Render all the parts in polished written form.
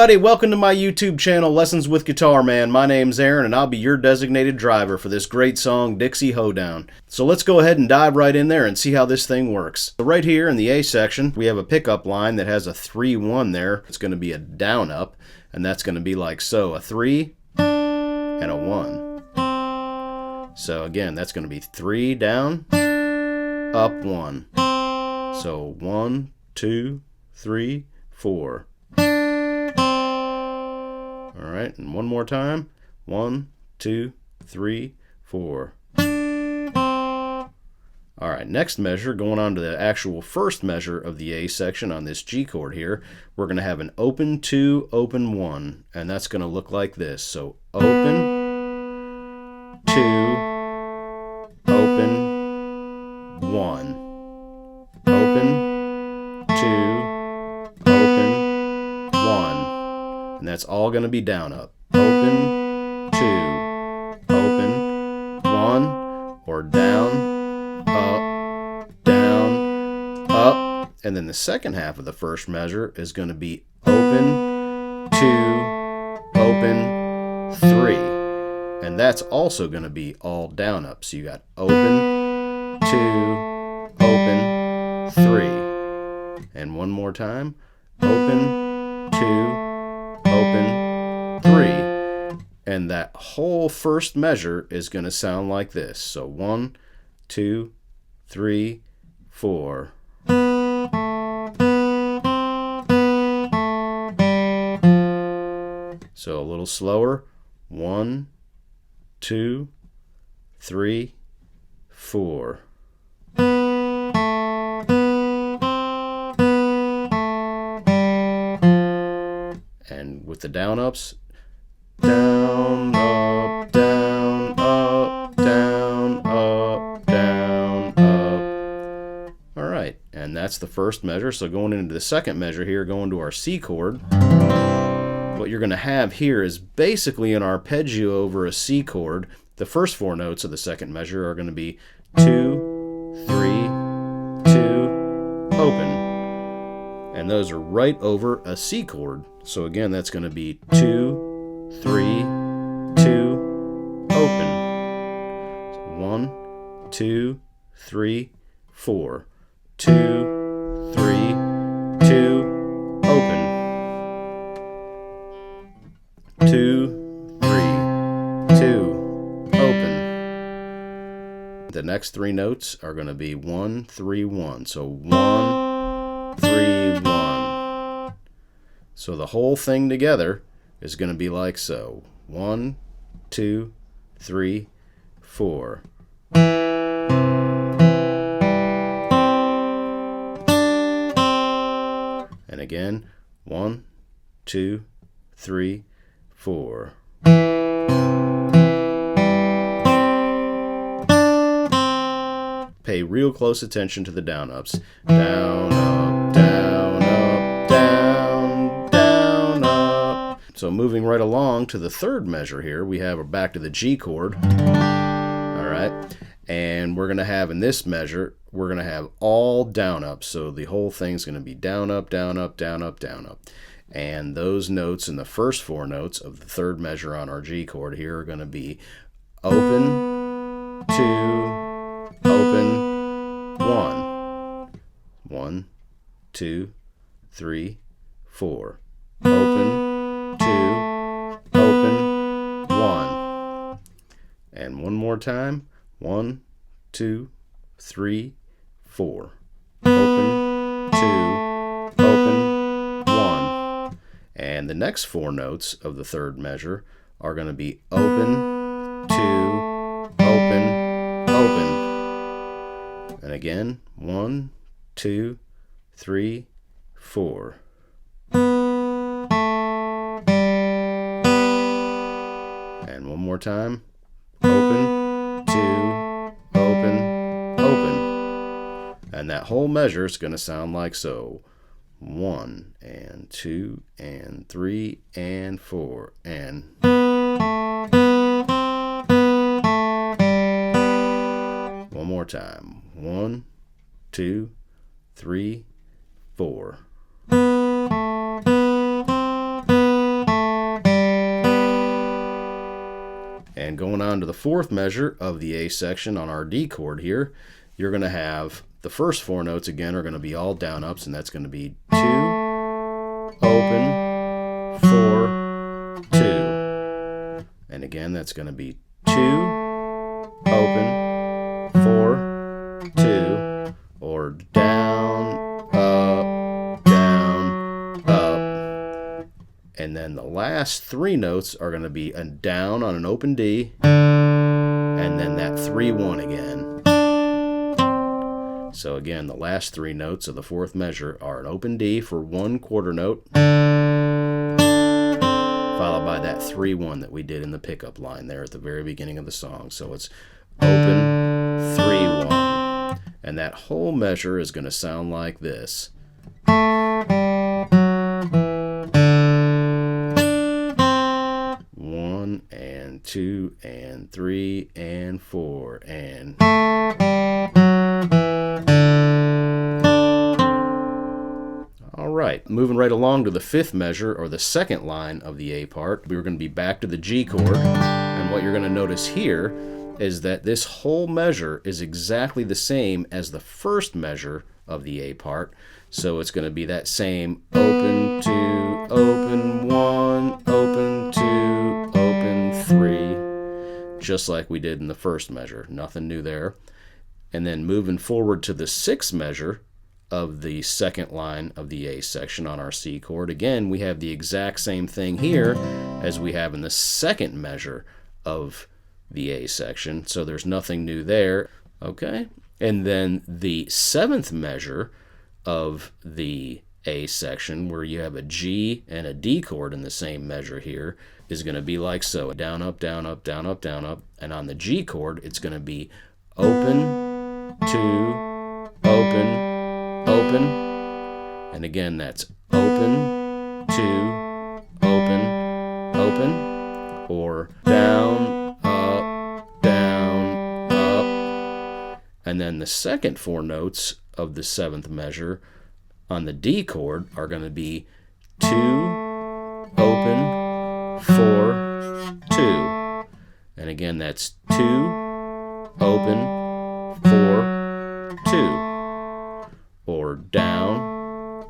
everybody, welcome to my YouTube channel, Lessons with Guitarman. My name's Aaron and I'll be your designated driver for this great song, Dixie Hoedown. So let's go ahead and dive right in there and see how this thing works. So right here in the A section, we have a pickup line that has a 3-1 there. It's going to be a down up, and that's going to be like so, a 3 and a 1. So again, that's going to be 3 down, up 1. So 1, 2, 3, 4. All right, and one more time. 1, 2, 3, 4. All right, next measure, going on to the actual first measure of the A section on this G chord here, we're going to have an open 2, open 1, and that's going to look like this. So open 2, open 1, open 2, open 1. And that's all going to be down up. Open 2, open 1, or down, up. And then the second half of the first measure is going to be open 2, open 3. And that's also going to be all down up. So you got open 2, open 3. And one more time. Open 2, open 3, and that whole first measure is going to sound like this. So 1, 2, 3, 4. So a little slower. 1, 2, 3, 4. And with the down ups, down, up, down, up, down, up, down, up. All right, and that's the first measure. So going into the second measure here, going to our C chord, what you're going to have here is basically an arpeggio over a C chord. The first 4 notes of the second measure are going to be 2, 3, 2, open. And those are right over a C chord. So again, that's going to be 2, 3, 2, open. So 1, 2, 3, 4. 2, 3, 2, open. 2, 3, 2, open. The next 3 notes are going to be 1, 3, 1. So 1, 3, 1. So the whole thing together is going to be like so. 1, 2, 3, 4. And again, 1, 2, 3, 4. Pay real close attention to the down ups. Down, up, down, up, down, down, up. So moving right along to the third measure here, we have back to the G chord. All right. And we're going to have in this measure, we're going to have all down ups. So the whole thing's going to be down, up, down, up, down, up, down, up. And those notes in the first 4 notes of the third measure on our G chord here are going to be open 2, open 1. 1, 2, 3, 4. Open 2, open 1. And one more time. 1, 2, 3, 4. Open 2, open 1. And the next 4 notes of the third measure are going to be open 2, open, open. And again, 1, 2, 3, 4. And one more time. Open, 2, open, open. And that whole measure is going to sound like so. 1 and 2 and 3 and 4 and one more time. 1, 2, 3, 4. And going on to the fourth measure of the A section on our D chord here, you're going to have the first four notes again are going to be all down ups, and that's going to be 2, open, 4, 2. And again, that's going to be 2, open, 4, 2, or down, up. And then the last three notes are going to be a down on an open D, and then that 3-1 again. So again, the last three notes of the fourth measure are an open D for one quarter note, followed by that 3-1 that we did in the pickup line there at the very beginning of the song. So it's open, 3-1. And that whole measure is going to sound like this. 1 and 2 and 3 and 4 and... Alright, moving right along to the fifth measure, or the second line of the A part, we're going to be back to the G chord, and what you're going to notice here is that this whole measure is exactly the same as the first measure of the A part, so it's going to be that same open 2, open 1, open 2, open 3, just like we did in the first measure. Nothing new there. And then moving forward to the sixth measure of the second line of the A section on our C chord, again, we have the exact same thing here as we have in the second measure of the A section, so there's nothing new there. Okay, and then the seventh measure of the A section, where you have a G and a D chord in the same measure here, is going to be like so: down, up, down, up, down, up, down, up. And on the G chord, it's going to be open, 2, open, open. And again, that's open, 2, open, open, or down, up, down, up. And then the second four notes of the seventh measure on the D chord are going to be 2, open, 4, 2. And again, that's 2, open, 4, 2. Or down,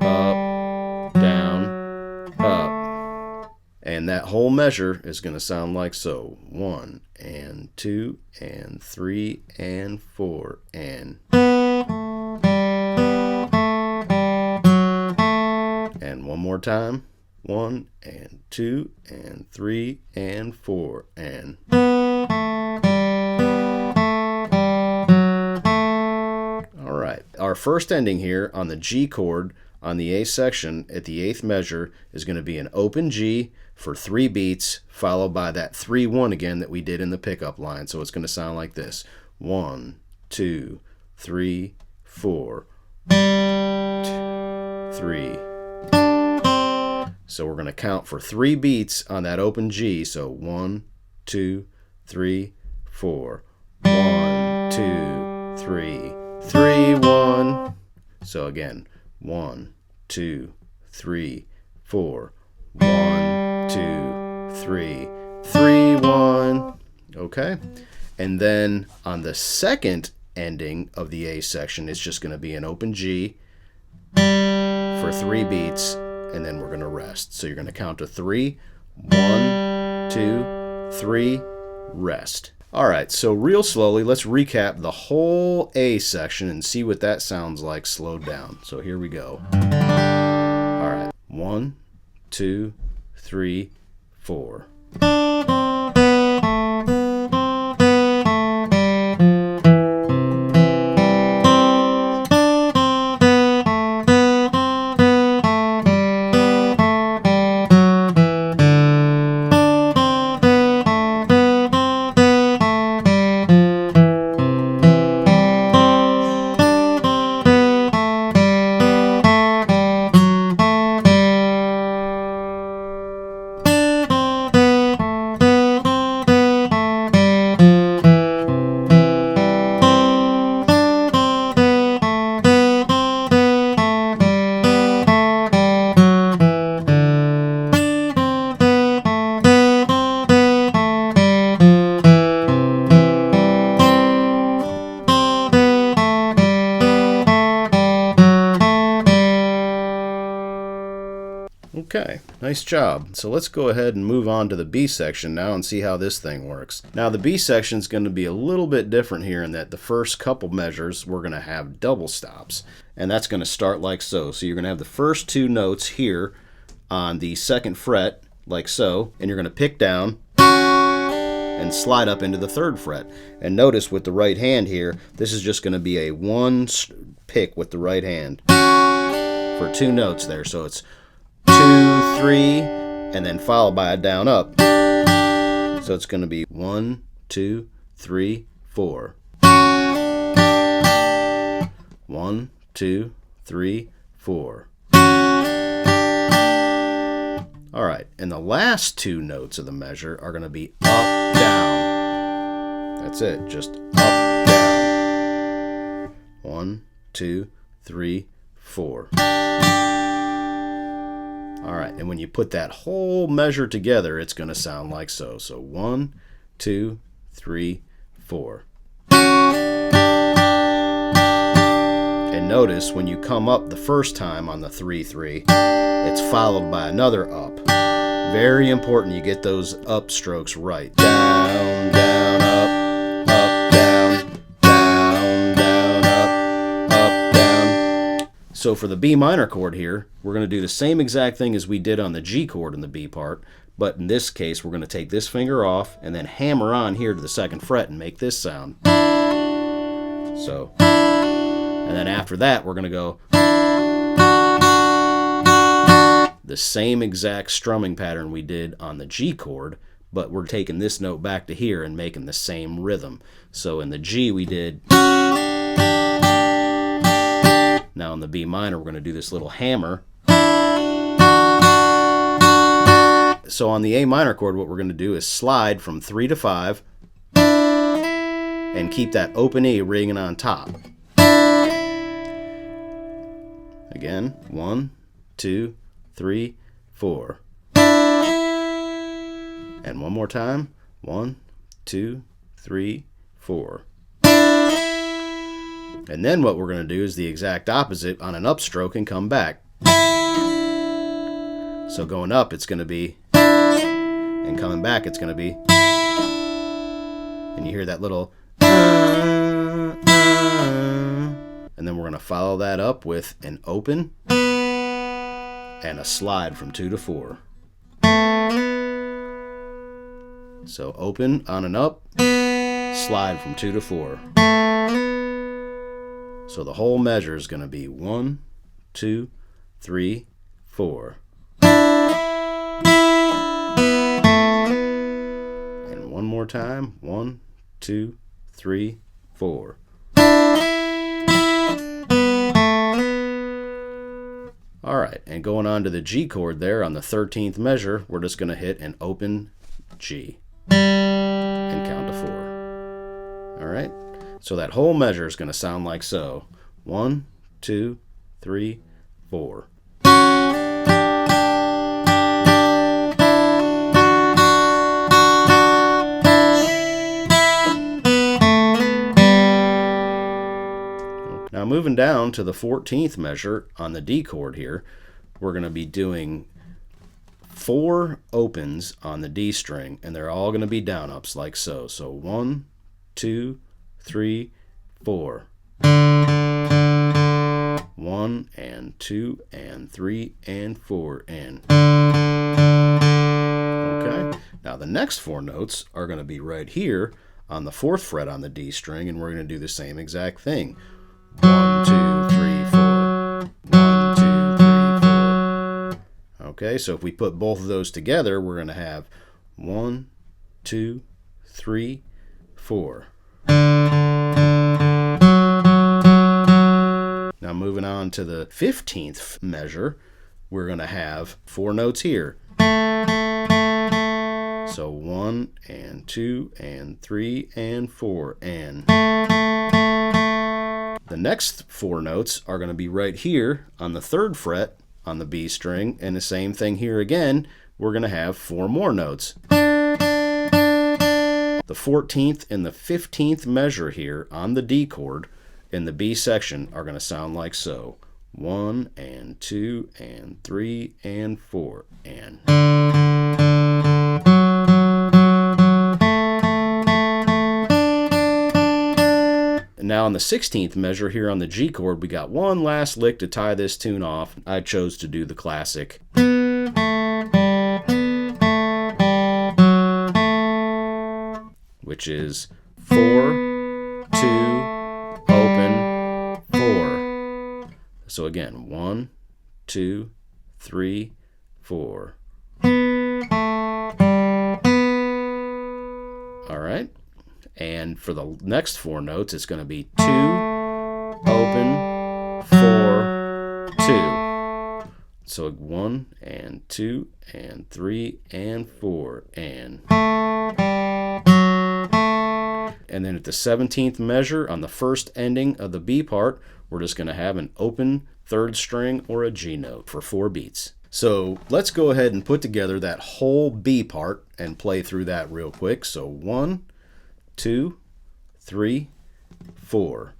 up, down, up. And that whole measure is going to sound like so: 1 and 2 and 3 and 4 and... And one more time: 1 and 2 and 3 and 4 and... Alright, our first ending here on the G chord on the A section at the eighth measure is going to be an open G for 3 beats, followed by that 3-1 again that we did in the pickup line. So it's going to sound like this: 1, 2, 3, 4, 3. So we're going to count for 3 beats on that open G. So 1, 2, 3, 4. 1, 2, 3, 3, 1. So again, 1, 2, 3, 4. 1, 2, 3, 3, 1. Okay? And then on the second ending of the A section, it's just going to be an open G for 3 beats, and then we're going to rest. So you're going to count to 3. 1, 2, 3, rest. Alright, so real slowly, let's recap the whole A section and see what that sounds like slowed down. So here we go. Alright, 1, 2, 3, 4. Nice job. So let's go ahead and move on to the B section now and see how this thing works. Now the B section is going to be a little bit different here in that the first couple measures we're going to have double stops. And that's going to start like so. So you're going to have the first two notes here on the second fret like so, and you're going to pick down and slide up into the third fret. And notice with the right hand here, this is just going to be a one pick with the right hand for two notes there. So it's 2, 3, and then followed by a down up. So it's going to be 1, 2, 3, 4. 1, 2, 3, 4. All right, and the last two notes of the measure are going to be up, down. That's it, just up, down. 1, 2, 3, 4. All right, and when you put that whole measure together, it's going to sound like so. So 1, 2, 3, 4. And notice when you come up the first time on the 3, 3, it's followed by another up. Very important you get those up strokes right. Down, down, up, down, down, down, up, down. So for the B minor chord here, we're going to do the same exact thing as we did on the G chord in the B part, but in this case we're going to take this finger off and then hammer on here to the second fret and make this sound. So, and then after that we're going to go the same exact strumming pattern we did on the G chord, but we're taking this note back to here and making the same rhythm. So in the G we did. Now in the B minor we're going to do this little hammer. So on the A minor chord what we're going to do is slide from 3 to 5 and keep that open E ringing on top. Again, 1, 2, 3, 4. And one more time. 1, 2, 3, 4. And then what we're going to do is the exact opposite on an upstroke and come back. So going up it's going to be, and coming back it's going to be, and you hear that little, and then we're going to follow that up with an open and a slide from 2 to 4. So open on an up, slide from 2 to 4. So the whole measure is going to be 1, 2, 3, 4. And one more time. 1, 2, 3, 4. All right, and going on to the G chord there on the 13th measure, we're just going to hit an open G and count to 4. All right, so that whole measure is going to sound like so. 1, 2, 3, 4. Now moving down to the 14th measure on the D chord here, we're going to be doing 4 opens on the D string, and they're all going to be down ups like so. So 1, 2, 3, 4. 1 and 2 and 3 and 4 and. Okay, now the next 4 notes are going to be right here on the 4th fret on the D string, and we're going to do the same exact thing. 1, 2, 3, 4. 1, 2, 3, 4. Okay, so if we put both of those together, we're going to have 1, 2, 3, 4. Now moving on to the 15th measure, we're going to have 4 notes here. So 1 and 2 and 3 and 4 and. The next 4 notes are going to be right here on the 3rd fret on the B string, and the same thing here again, we're going to have 4 more notes. The 14th and the 15th measure here on the D chord in the B section are going to sound like so. 1 and 2 and 3 and 4 and. And now on the 16th measure here on the G chord, we got one last lick to tie this tune off. I chose to do the classic. Which is 4, 2, open, 4. So again, 1, 2, 3, 4. All right. And for the next 4 notes, it's going to be 2, open, 4, 2. So 1 and 2 and 3 and 4 and. And then at the 17th measure, on the first ending of the B part, we're just going to have an open 3rd string or a G note for 4 beats. So let's go ahead and put together that whole B part and play through that real quick. So 1, 2, 3, 4.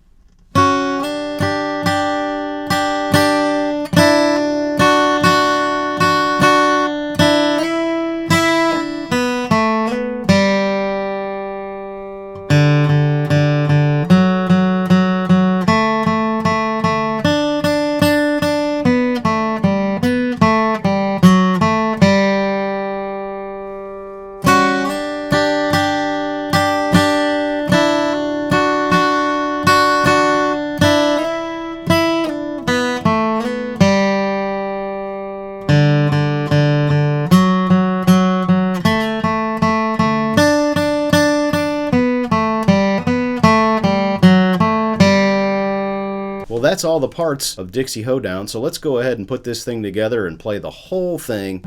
Well, that's all the parts of Dixie Hoedown, so let's go ahead and put this thing together and play the whole thing.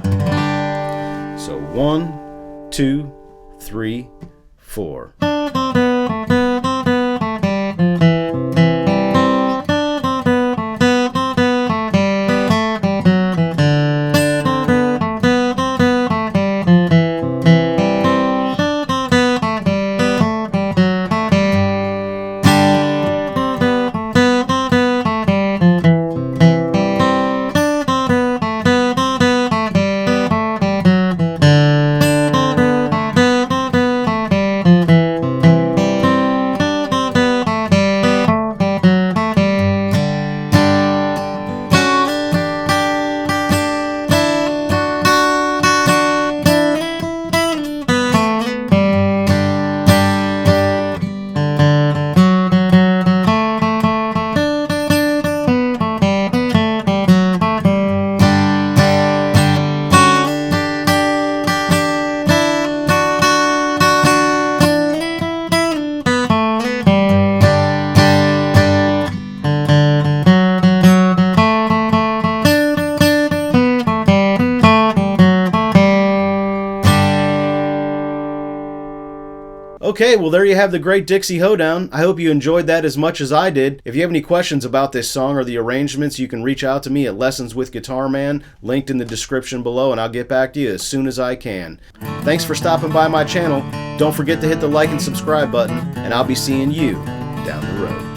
So 1, 2, 3, 4. Okay, well there you have the great Dixie Hoedown. I hope you enjoyed that as much as I did. If you have any questions about this song or the arrangements, you can reach out to me at lessonswithguitarman, linked in the description below, and I'll get back to you as soon as I can. Thanks for stopping by my channel. Don't forget to hit the like and subscribe button, and I'll be seeing you down the road.